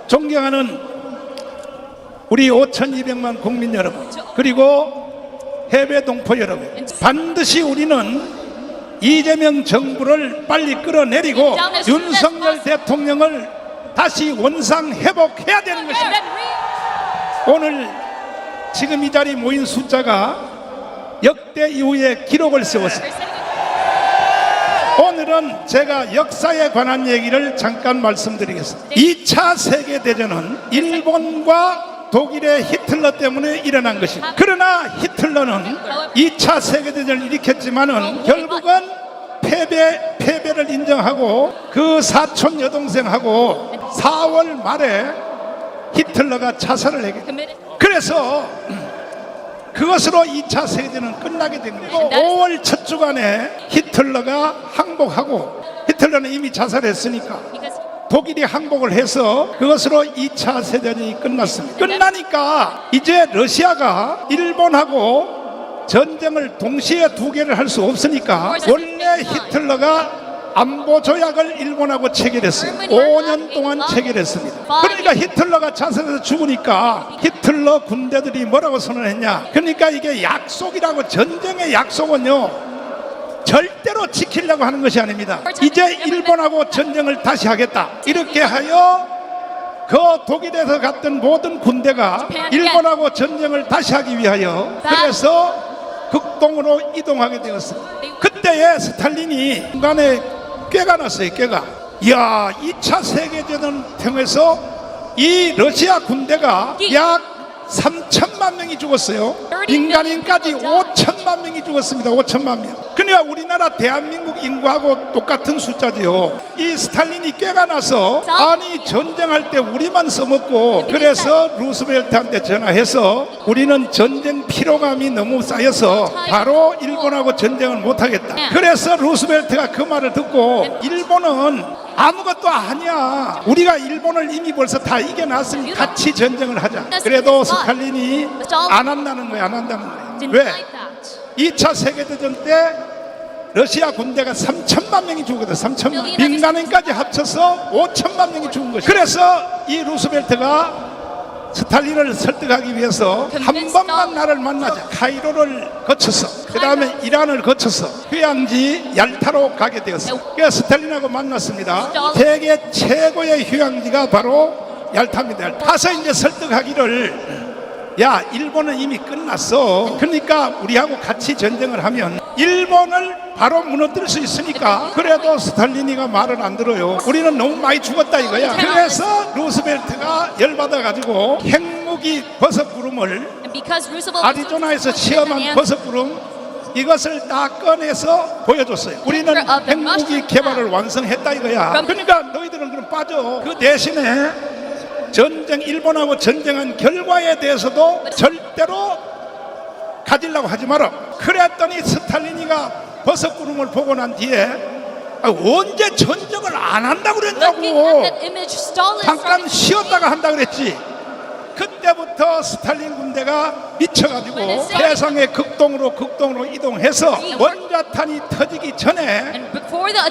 존경하는 우리 5,200만 국민 여러분, 그리고 해외 동포 여러분, 반드시 우리는 이재명 정부를 빨리 끌어내리고 윤석열 대통령을 다시 원상 회복해야 되는 것입니다. 오늘 지금 이 자리에 모인 숫자가 역대 이후에 기록을 세웠습니다. 오늘은 제가 역사에 관한 얘기를 잠깐 말씀드리겠습니다. 2차 세계대전은 일본과 독일의 히틀러 때문에 일어난 것입니다. 그러나 히틀러는 2차 세계대전을 일으켰지만은 결국은 패배를 인정하고 그 사촌 여동생하고 4월 말에 히틀러가 자살을 했습니다. 그래서 그것으로 2차 세계대전은 끝나게 된 거예요. 5월 첫 주간에 히틀러가 항복하고, 히틀러는 이미 자살했으니까 독일이 항복을 해서 그것으로 2차 세계대전이 끝났습니다. 끝나니까 이제 러시아가 일본하고 전쟁을 동시에 두 개를 할 수 없으니까 원래 히틀러가 안보 조약을 일본하고 체결했어요. 5년 동안 체결했습니다. 그러니까 히틀러가 자살해서 죽으니까 히틀러 군대들이 뭐라고 선언했냐? 그러니까 이게 약속이라고, 전쟁의 약속은요 절대로 지키려고 하는 것이 아닙니다. 이제 일본하고 전쟁을 다시 하겠다, 이렇게 하여 그 독일에서 갔던 모든 군대가 일본하고 전쟁을 다시 하기 위하여 그래서 극동으로 이동하게 되었습니다. 그때에 스탈린이 중간에 꾀가 났어요. 꾀가, 이야, 2차 세계대전을 통해서 이 러시아 군대가 약 3천만 명이 죽었어요. 민간인까지 5천만 명이 죽었습니다. 5천만 명. 그러니까 우리나라 대한민국 인구하고 똑같은 숫자지요. 이 스탈린이 꾀가 나서, 아니 전쟁할 때 우리만 써먹고, 그래서 루스벨트한테 전화해서 우리는 전쟁 피로감이 너무 쌓여서 바로 일본하고 전쟁을 못하겠다. 그래서 루스벨트가 그 말을 듣고, 일본은 아무것도 아니야, 우리가 일본을 이미 벌써 다 이겨놨으니 같이 전쟁을 하자. 그래도 스탈린이 안 한다는 거야. 안 한다는 거야. 왜? 2차 세계대전 때 러시아 군대가 3천만 명이 죽었거든. 3천만. 민간인까지 합쳐서 5천만 명이 죽은 것이야. 그래서 이 루스벨트가 스탈린을 설득하기 위해서 한 번만 나를 만나자. 카이로를 거쳐서, 그 다음에 이란을 거쳐서 휴양지 얄타로 가게 되었어요. 그래서 스탈린하고 만났습니다. 세계 최고의 휴양지가 바로 얄타입니다. 가서 이제 설득하기를, 야, 일본은 이미 끝났어. 그러니까 우리하고 같이 전쟁을 하면 일본을 바로 무너뜨릴 수 있으니까. 그래도 스탈린이가 말을 안 들어요. 우리는 너무 많이 죽었다 이거야. 그래서 루스벨트가 열받아가지고 핵무기 버섯구름을, 아리조나에서 시험한 버섯구름, 이것을 다 꺼내서 보여줬어요. 우리는 핵무기 개발을 완성했다 이거야. 그러니까 너희들은 그럼 빠져. 그 대신에 전쟁, 일본하고 전쟁한 결과에 대해서도 절대로 가지려고 하지 마라. 그랬더니 스탈린이가 버섯구름을 보고 난 뒤에, 언제 전쟁을 안 한다고 그랬냐고, 잠깐 쉬었다가 한다 그랬지. 그때부터 스탈린 군대가 미쳐가지고 세상의 극동으로 이동해서 원자탄이 터지기 전에,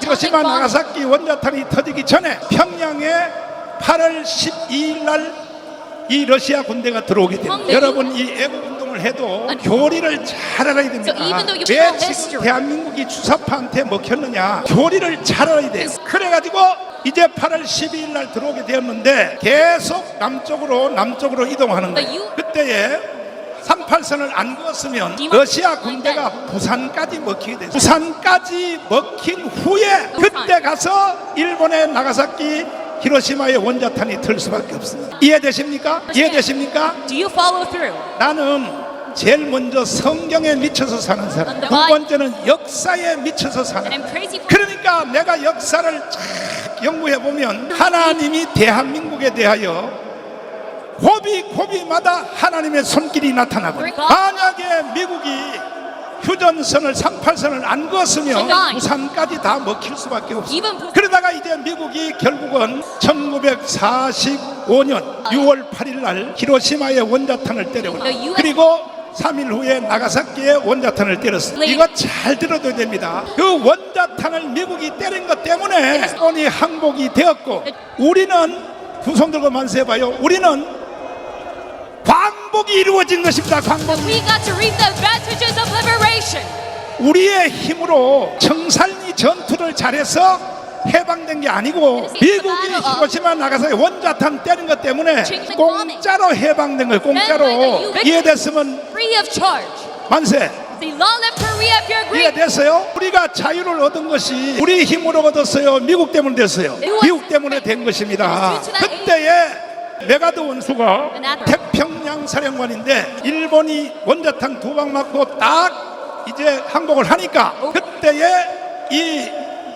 히로시마 나가사키 원자탄이 터지기 전에 평양에 8월 12일 날 이 러시아 군대가 들어오게 됩니다. 여러분, 이 애국운동을 해도 교리를 잘 알아야 됩니다. 왜 지금 대한민국이 주사파한테 먹혔느냐, 교리를 잘 알아야 돼요. 그래가지고 이제 8월 12일 날 들어오게 되었는데 계속 남쪽으로 이동하는 거예요. 그때에 38선을 안 그었으면 러시아 군대가 부산까지 먹히게 돼요. 부산까지 먹힌 후에 그때 가서 일본의 나가사키, 히로시마의 원자탄이 틀 수밖에 없습니다. 이해되십니까? 이해되십니까? 나는 제일 먼저 성경에 미쳐서 사는 사람, 두 번째는 역사에 미쳐서 사는 사람. 그러니까 내가 역사를 쫙 연구해보면 하나님이 대한민국에 대하여 고비마다 하나님의 손길이 나타나고, 만약에 미국이 휴전선을 38선을 안 그었으면 부산까지 다 먹힐 수밖에 없습니다. 그러다가 이제 미국이 결국은 1945년 6월 8일 날 히로시마의 원자탄을 때리고, 그리고 3일 후에 나가사키의 원자탄을 때렸습니다. 이거 잘 들어둬야 됩니다. 그 원자탄을 미국이 때린 것 때문에 일본이 항복이 되었고, 우리는 두 손 들고 만세해봐요. 우리는 광복이 이루어진 것입니다. 광복. We got to reap the advantages of liberation. 우리의 힘으로 청산리 전투를 잘해서 해방된 게 아니고 미국이 히로시마 나가서 원자탄 때린 것 때문에 공짜로 해방된 거예요. 공짜로. 이해됐으면 Free of charge. 만세. The long live Korea of your great. 이해됐어요? 우리가 자유를 얻은 것이 우리 힘으로 얻었어요? 미국 때문에 됐어요? 미국 때문에 된 것입니다. 그때에 메가드 원수가 태평양 사령관인데 일본이 원자탄 2방 맞고 딱 이제 항복을 하니까 그때에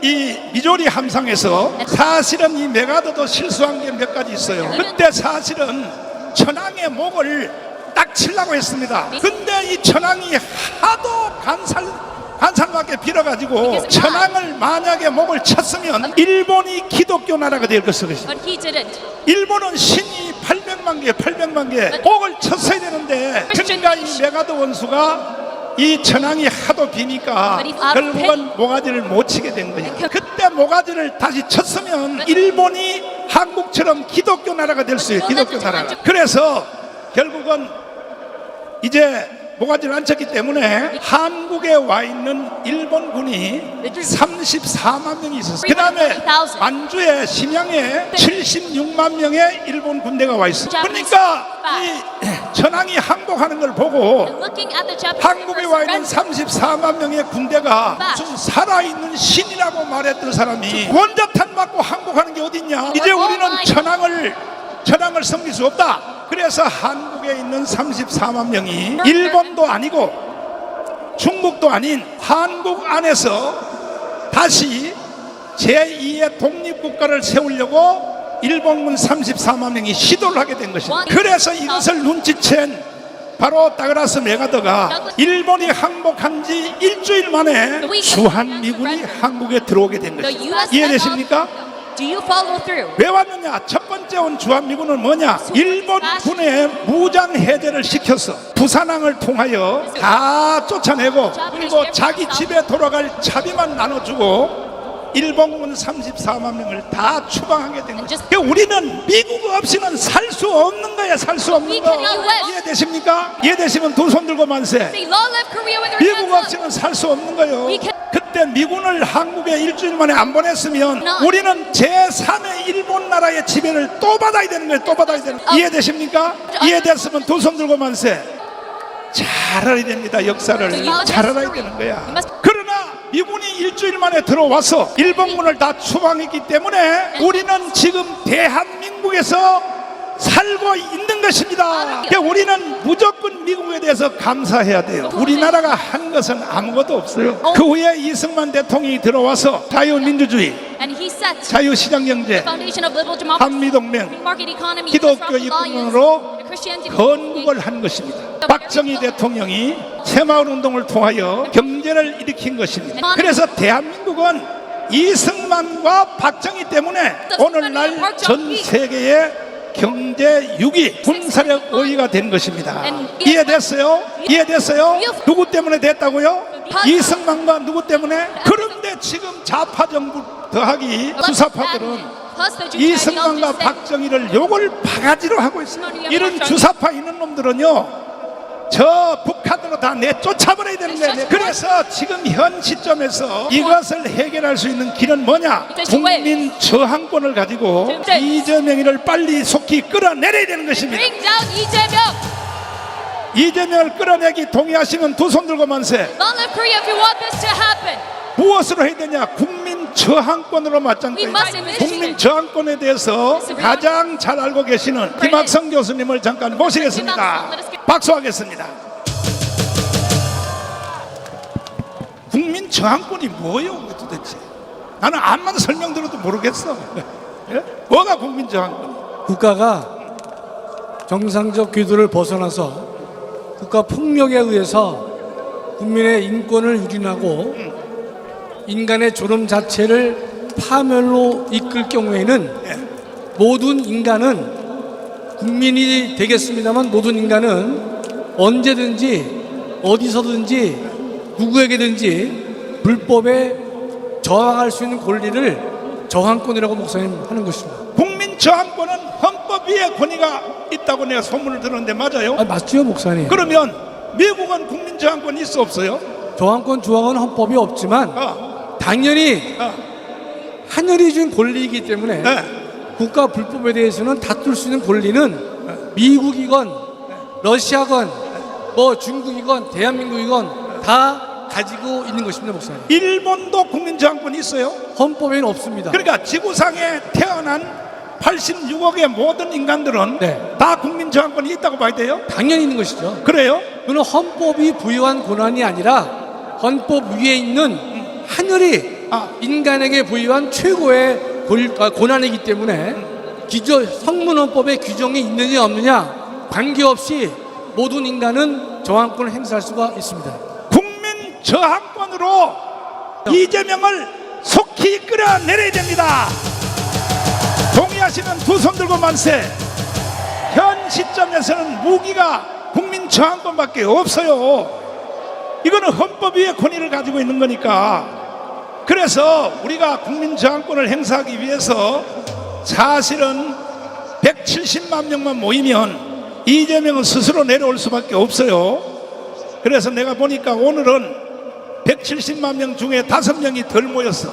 이 미조리 함상에서 사실은 이 메가드도 실수한 게 몇 가지 있어요. 그때 사실은 천황의 목을 딱 치려고 했습니다. 근데 이 천황이 하도 간살맞게 빌어가지고 천황을 만약에 목을 쳤으면 일본이 기독교 나라가 될 것을. But he didn't. 일본은 신이 800만 개 목을 쳤어야 되는데 그러니까 이 메가드 원수가 이 천황이 하도 비니까 결국은 모가지를 못 치게 된 거예요. 그때 모가지를 다시 쳤으면 일본이 한국처럼 기독교 나라가 될 수 있어요. 기독교 나라가. 그래서 결국은 이제 모가지를 안 쳤기 때문에 한국에 와 있는 일본군이 34만 명이 있었어요. 그 다음에 만주에 심양에 76만 명의 일본 군대가 와 있어요. 그러니까 이 천황이 항복하는 걸 보고 Looking at the Japanese 한국에 와 있는 34만 명의 군대가 무슨 살아있는 신이라고 말했던 사람이 원자탄 맞고 항복하는 게 어딨냐. 이제 우리는 천황을 섬길 수 없다. 그래서 한국에 있는 34만 명이 일본도 아니고 중국도 아닌 한국 안에서 다시 제2의 독립국가를 세우려고 일본군 34만 명이 시도를 하게 된 것입니다. 그래서 이것을 눈치챈 바로 다그라스 메가더가 일본이 항복한 지 일주일 만에 주한미군이 한국에 들어오게 된 것입니다. 이해되십니까? Do you follow through? 왜 왔느냐? 첫 번째 온 주한미군은 뭐냐? 일본 군의 무장 해제를 시켜서 부산항을 통하여 다 쫓아내고 그리고 자기 집에 돌아갈 차비만 나눠주고 일본군 34만 명을 다 추방하게 된 거예요. 그러니까 우리는 미국 없이는 살 수 없는 거야. 살 수 없는 거. 이해되십니까? 이해되시면 두 손 들고 만세. Say, long live Korea with 미국 없이는 살 수 없는 거예요. 그때 미군을 한국에 일주일 만에 안 보냈으면 우리는 제3의 일본 나라의 지배를 또 받아야 되는 거예요. 또 받아야 되는 거예요. 이해되십니까? 이해됐으면 두 손 들고 만세. 잘 알아야 됩니다. 역사를 잘 알아야 되는 거야. 그러나 미군이 일주일 만에 들어와서 일본군을 다 추방했기 때문에 우리는 지금 대한민국에서 살고 있는 것입니다. 그러니까 우리는 무조건 미국에 대해서 감사해야 돼요. 우리나라가 한 것은 아무것도 없어요. 그 후에 이승만 대통령이 들어와서 자유민주주의, And he set 자유시장경제, foundation of liberal democracy, 한미동맹, market economy, 기독교 alliance, 입국론으로 Christianity. 건국을 한 것입니다. 박정희 대통령이 새마을운동을 통하여 경제를 일으킨 것입니다. 그래서 대한민국은 이승만과 박정희 때문에 오늘날 전 세계의 경제 6위, 군사력 5위가 된 것입니다. 이해됐어요? 이해됐어요? 누구 때문에 됐다고요? 이승만과 누구 때문에? 그런데 지금 좌파 정부 더하기 주사파들은 이승만과 박정희를 욕을 바가지로 하고 있습니다. 이런 주사파 있는 놈들은요 저 북한으로 다 내쫓아버려야 되는 거예요. 그래서 지금 현 시점에서 이것을 해결할 수 있는 길은 뭐냐? 국민 저항권을 가지고 이재명이를 빨리 속히 끌어내려야 되는 것입니다. Bring down 이재명. 이재명을 끌어내기 동의하시면 두 손 들고 만세. Long live Korea if you want this to happen. 무엇으로 해야 되냐? 국민 저항권으로 맞짱 떠야 돼요. 국민 저항권에 대해서 가장 잘 알고 계시는 김학성 교수님을 잠깐 모시겠습니다. 박수하겠습니다. 국민 저항권이 뭐예요 도대체? 나는 암만 설명 들어도 모르겠어. 예? 뭐가 국민 저항권이? 국가가 정상적 궤도를 벗어나서 국가 폭력에 의해서 국민의 인권을 유린하고 인간의 존엄 자체를 파멸로 이끌 경우에는 모든 인간은 국민이 되겠습니다만 모든 인간은 언제든지 어디서든지 누구에게든지 불법에 저항할 수 있는 권리를 저항권이라고 목사님 하는 것입니다. 국민 저항권은 헌법위에 권위가 있다고 내가 소문을 들었는데 맞아요? 아, 맞죠, 목사님? 그러면 미국은 국민저항권이 있어 없어요? 저항권 조항은 헌법이 없지만 당연히 하늘이 준 권리이기 때문에 네. 국가 불법에 대해서는 다툴 수 있는 권리는 미국이건 러시아건 뭐 중국이건 대한민국이건 다 가지고 있는 것입니다, 목사님. 일본도 국민저항권이 있어요? 헌법에는 없습니다. 그러니까 지구상에 태어난 86억의 모든 인간들은 네. 다 국민저항권이 있다고 봐야 돼요? 당연히 있는 것이죠. 그래요? 그는 헌법이 부여한 권한이 아니라 헌법 위에 있는 하늘이 인간에게 부여한 최고의 권한이기 때문에 성문헌법에 규정이 있느냐 없느냐 관계없이 모든 인간은 저항권을 행사할 수가 있습니다. 국민저항권으로 이재명을 속히 끌어내려야 됩니다. 동의하시는 두 손 들고 만세. 현 시점에서는 무기가 국민저항권밖에 없어요. 이거는 헌법 위의 권위를 가지고 있는 거니까. 그래서 우리가 국민저항권을 행사하기 위해서 사실은 170만 명만 모이면 이재명은 스스로 내려올 수밖에 없어요. 그래서 내가 보니까 오늘은 170만 명 중에 5명이 덜 모였어.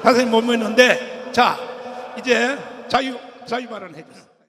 5명이 못 모였는데, 자 이제 자유 발언 해주세요.